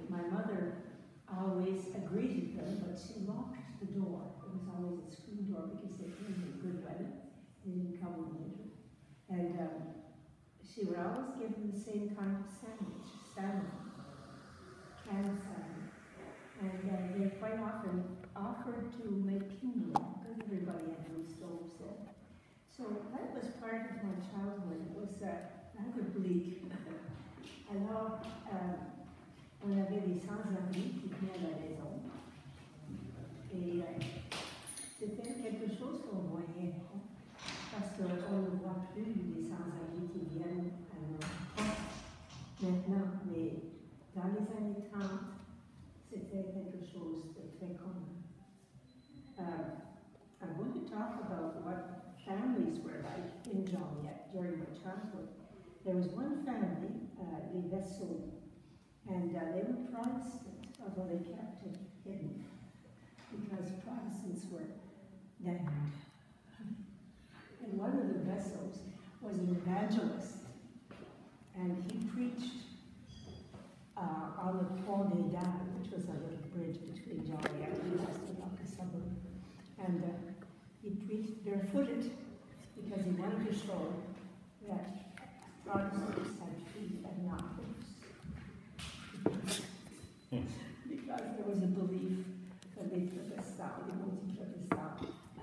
my mother always agreed with them, but she locked the door. It was always a screen door because they came in good weather. They didn't come in winter. And she would always give them the same kind of sandwich, salmon, canned salmon. And they quite often offered to make kindling because everybody had no stoves there. So that was part of my childhood. It was rather bleak. Alors, on avait des sans-abri qui venaient à la maison. Et c'était quelque chose qu'on voyait. Parce qu'on ne voit plus des sans-abri qui viennent à nos portes maintenant. Mais dans les années 30, c'était quelque chose de très commun. I'm going to talk about what families were like in Joliet during my childhood. There was one family, les Vaisseaux, and they were Protestant, although they kept it hidden because Protestants were damned. And one of the Vaisseaux was an evangelist, and he preached on the Pont des Dalles, which was a little bridge between Joliet and the suburb. And he preached barefooted because he wanted to show that Protestants had feet and not hoofs. Because there was a belief que les protestants, les maudits protestants,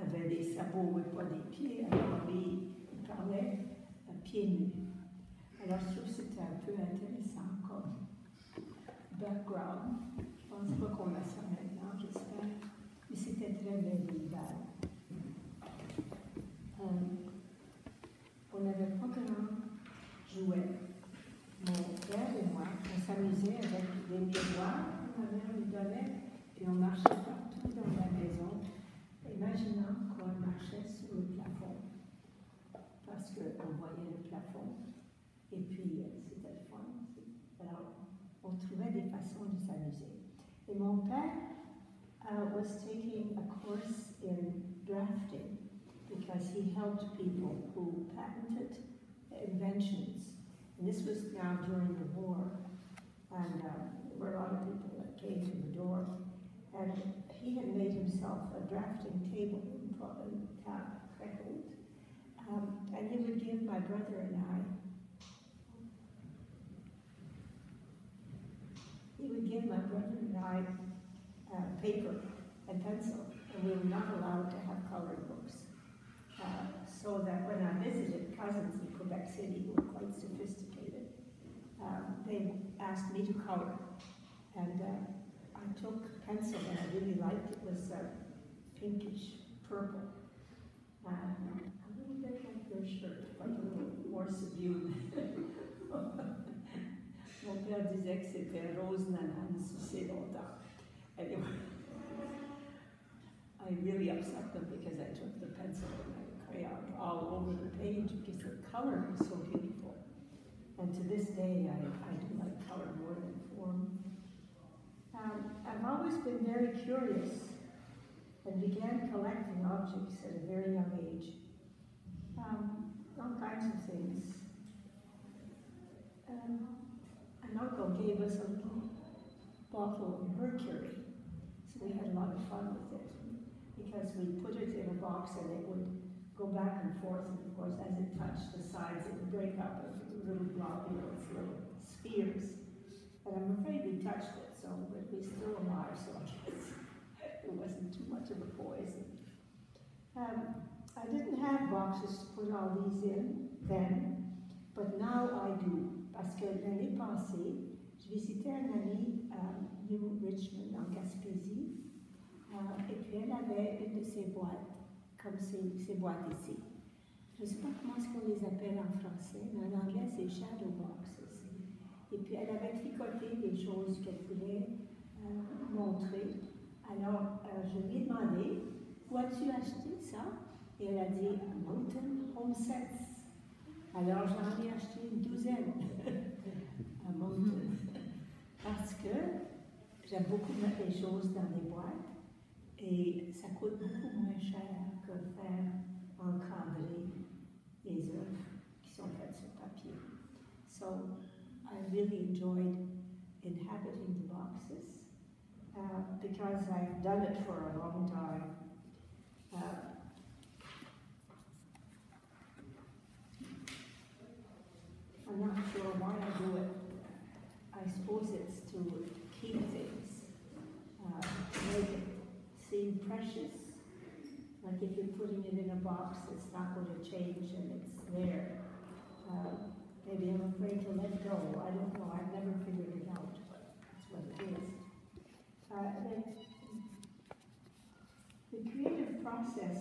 avaient des sabots et pas des pieds, alors lui, il parlait à pieds nus. Alors je trouve que c'était un peu intéressant comme background. Je pense pas qu'on a ça maintenant, j'espère. Mais c'était très médiéval. On n'avait pas grand jouet. Mon frère et moi, on s'amusait avec des miroirs que ma mère nous donnait, et on marchait partout dans la maison, imaginant qu'on marchait sur le plafond, parce qu'on voyait le plafond, et puis c'était le fun. Alors, on trouvait des façons de s'amuser. Et mon père was taking a course in drafting, because he helped people who patented inventions. And this was now during the war, and there were a lot of people that came to the door. And he had made himself a drafting table in and he would give my brother and I, paper and pencil, and we were not allowed to have colored books. So that when I visited cousins in Quebec City who were quite sophisticated, they asked me to color. And I took pencil and I really liked it. It was pinkish purple. A little bit like your shirt, but a little more subdued. Mon père disait que c'était rose nanane sucé longtemps. Anyway, I really upset them because I took the pencil and I crayon all over the page because the color was so beautiful. And to this day, I do like color more than form. I've always been very curious and began collecting objects at a very young age. All kinds of things. An uncle gave us a little bottle of mercury, so we had a lot of fun with it, because we put it in a box and it would go back and forth, and of course as it touched the sides it would break up into little globules, little spheres. And I'm afraid we touched it, but we're still alive, so I guess it wasn't too much of a poison. I didn't have boxes to put all these in then, but now I do. Parce que l'année passée, je visitais un ami à New Richmond, en Gaspésie, et puis elle avait une de ces boîtes, comme ces boîtes ici. Je ne sais pas comment est-ce qu'on les appelle en français, mais en anglais c'est shadow boxes. Et puis elle avait tricoté des choses qu'elle voulait montrer. Alors je lui ai demandé, où as-tu acheté ça? Et elle a dit, Mountain Home Sets. Alors j'en ai acheté une douzaine à Moncton, parce que j'aime beaucoup mettre les choses dans les boîtes et ça coûte beaucoup moins cher que faire encadrer les œuvres qui sont faites sur papier. So I really enjoyed inhabiting the boxes, because I've done it for a long time. I'm not sure why I do it. I suppose it's to keep things, make it seem precious. Like if you're putting it in a box, it's not going to change and it's there. Maybe I'm afraid to let go. I don't know. I've never figured it out, but that's what it is. The creative process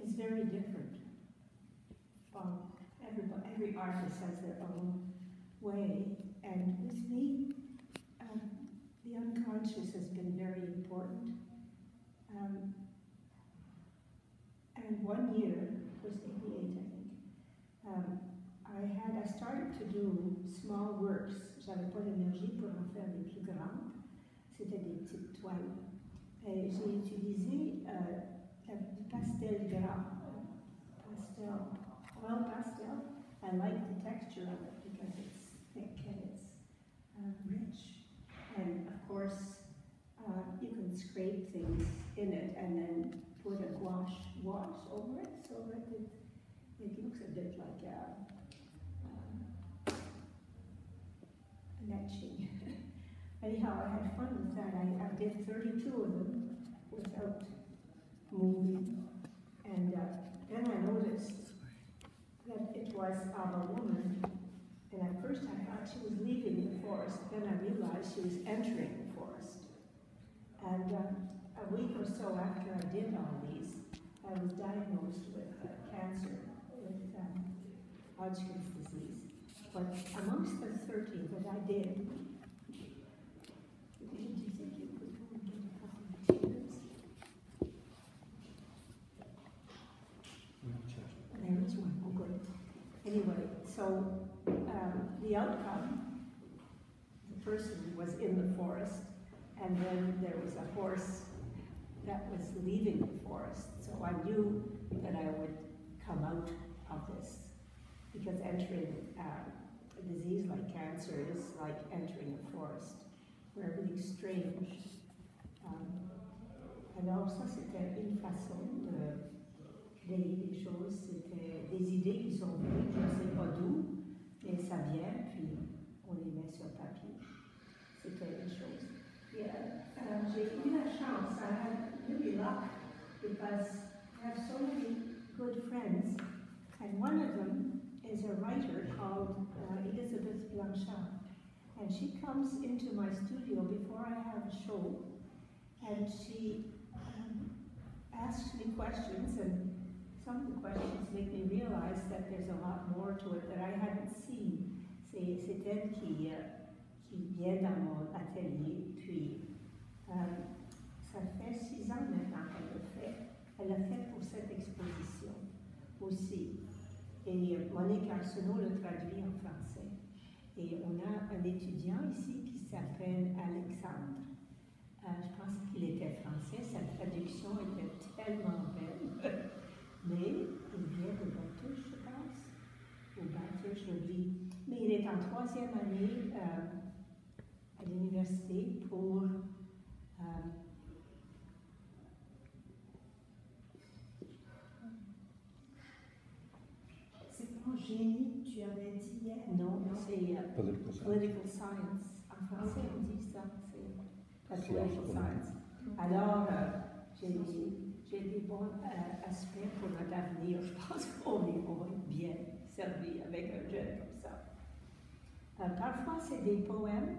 is very different. Every artist has their own way, and with me, the unconscious has been very important. And one year, it was 88, I think, I started to do small works. J'avais pas l'énergie pour en faire des plus grandes. C'était des petites toiles. Et j'ai utilisé du pastel gras, oil pastel. I like the texture of it because it's thick and it's rich. And of course, you can scrape things in it and then put a wash over it so that it looks a bit like an etching. Anyhow, I had fun with that. I did 32 of them without moving. And then I noticed that it was of a woman. And at first I thought she was leaving the forest. Then I realized she was entering the forest. And a week or so after I did all these, I was diagnosed with cancer, with Hodgkin's disease. But amongst the 30 that I did, do you think you could go and get a couple of chairs? There is one. Oh, good. Anyway, so the outcome, the person was in the forest, and then there was a horse that was leaving the forest. So I knew that I would come out of this, because entering a disease like cancer is like entering a forest, where everything's strange. Alors ça, c'était une façon de créer des choses, c'était des idées qui sont venues, je ne sais pas d'où, et ça vient, puis on les met sur papier. C'était une chose. J'ai eu la chance, I had really luck, because I have so many good friends, and one of them is a writer called Elizabeth Blanchard, and she comes into my studio before I have a show, and she asks me questions, and some of the questions make me realize that there's a lot more to it that I hadn't seen. C'est elle qui vient dans mon atelier, puis ça fait 6 ans maintenant qu'elle le fait. Elle l'a fait pour cette exposition aussi. Et Monique Arsenault le traduit en français. Et on a un étudiant ici qui s'appelle Alexandre. Je pense qu'il était français, sa traduction était tellement belle. Mais il vient de Batteuche, je pense. Ou Batteuche, j'oublie. Mais il est en 3e année à l'université pour c'est pas génie, tu avais dit hier. Non, c'est political science. En français, on dit ça, c'est political science. Alors, j'ai des bons aspects pour notre avenir. Je pense qu'on va être bien servi avec un jeune comme ça. Parfois, c'est des poèmes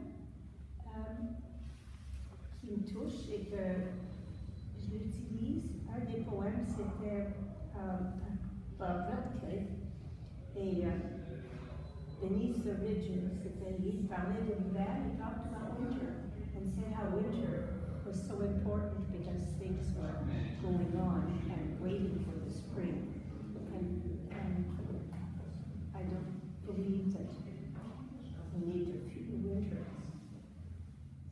qui me touchent et que je l'utilise. Un des poèmes, c'était Radcliffe et Beneath the Ridges. Il parlait de l'hiver, he talked about winter and said how winter was so important because things were going on and waiting for the spring. And I don't believe that we need to fear winter.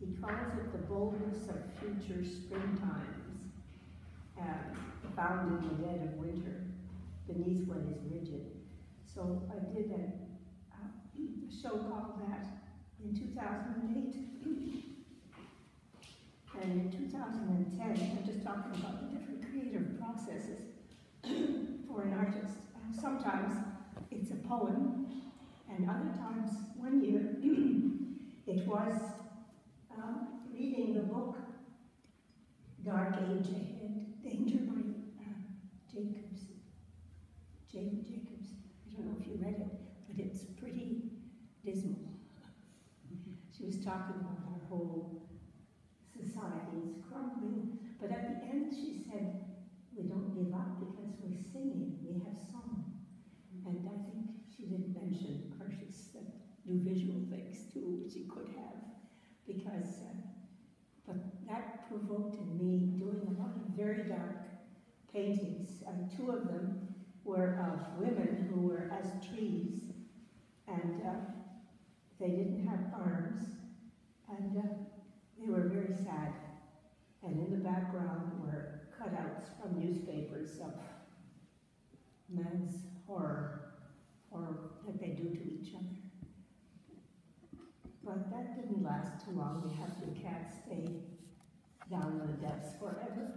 He calls it the boldness of future springtimes, found in the dead of winter, beneath what is rigid. So I did a show called that in 2008. And in 2010, I'm just talking about the different creative processes for an artist. Sometimes it's a poem, and other times, one year, it was reading the book Dark Age Ahead, Danger by Jane Jacobs. I don't know if you read it, but it's pretty dismal. She was talking about our whole society is crumbling, but at the end she said, we don't give up because we're singing, we have song. And I think she didn't mention artists that do visual things too, which she could have, because, but that provoked in me doing a lot of very dark paintings, and two of them were of women who were as trees, and they didn't have arms, and they were very sad. And in the background were cutouts from newspapers of man's horror that they do to each other. But that didn't last too long. We can't stay down in the depths forever.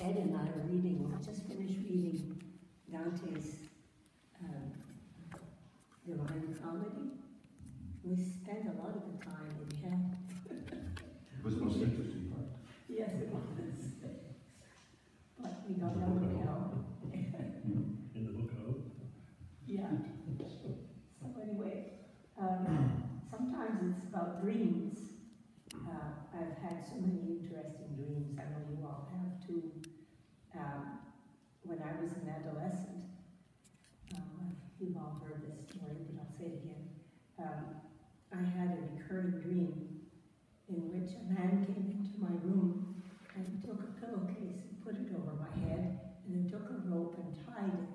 Ed and I are reading, just finished reading Dante's Divine Comedy. We spent a lot of the time in hell. It was the most interesting part. Yes, it was. But we got out of hell. In the book of? Yeah. So anyway, sometimes it's about dreams. I've had so many interesting dreams. I know you all have too. When I was an adolescent, you've all heard this story, but I'll say it again. I had a recurring dream in which a man came into my room and took a pillowcase and put it over my head, and then took a rope and tied it.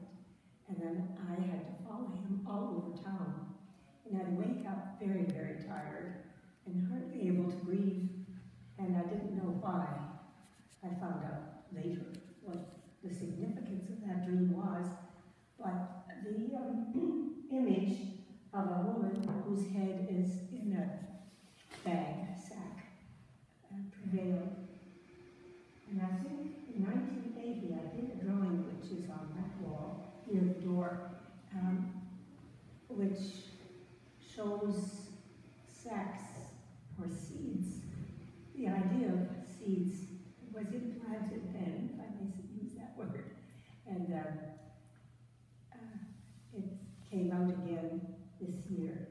And then I had to follow him all over town. And I'd wake up very, very tired and hardly able to breathe. And I didn't know why. I found out later what the significance of that dream was. But the image of a woman whose head is in a bag, a sack, prevailed. And I think in 1980 I did a drawing which is on that wall near the door, which shows sacks or seeds. The idea of seeds was implanted then, if I may use that word, and it came out again this year.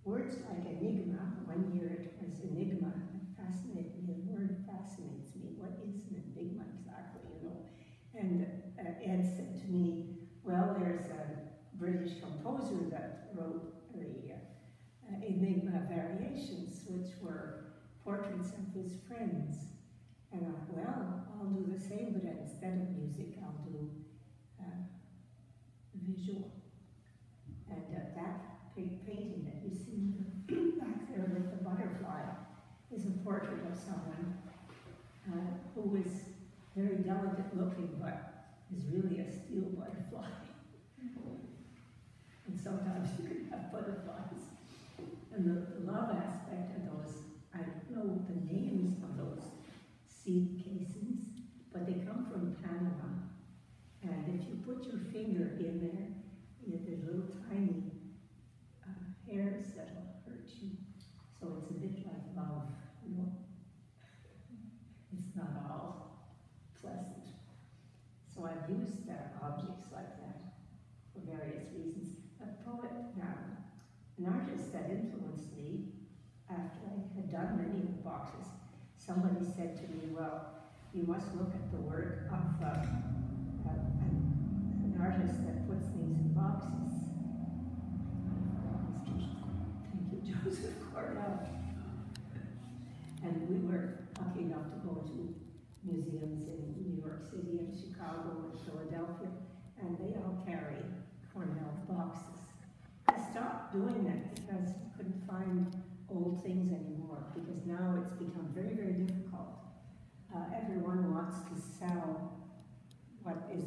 Words like enigma, one year it was enigma, that fascinated me, the word fascinates me. What is an enigma exactly, you know? And Ed said to me, well, there's a British composer that wrote the Enigma Variations, which were portraits of his friends. And I thought, well, I'll do the same, but instead of music, I'll do visual. And that painting that you see back there with the butterfly is a portrait of someone who is very delicate looking, but is really a steel butterfly. And sometimes you can have butterflies. And the love aspect of those, I don't know the names of those seed casings, but they come from Panama. And if you put your finger in there, there's little tiny hairs that'll hurt you. So it's a bit like love, you know. It's not all pleasant. So I've used objects like that for various reasons. A poet, an artist that influenced me after I had done many of the boxes, somebody said to me, well, you must look at the work of an artist that puts things in boxes. Thank you, Joseph Cornell. And we were lucky enough to go to museums in New York City and Chicago and Philadelphia, and they all carry Cornell boxes. I stopped doing that because I couldn't find old things anymore, because now it's become very, very difficult. Everyone wants to sell what is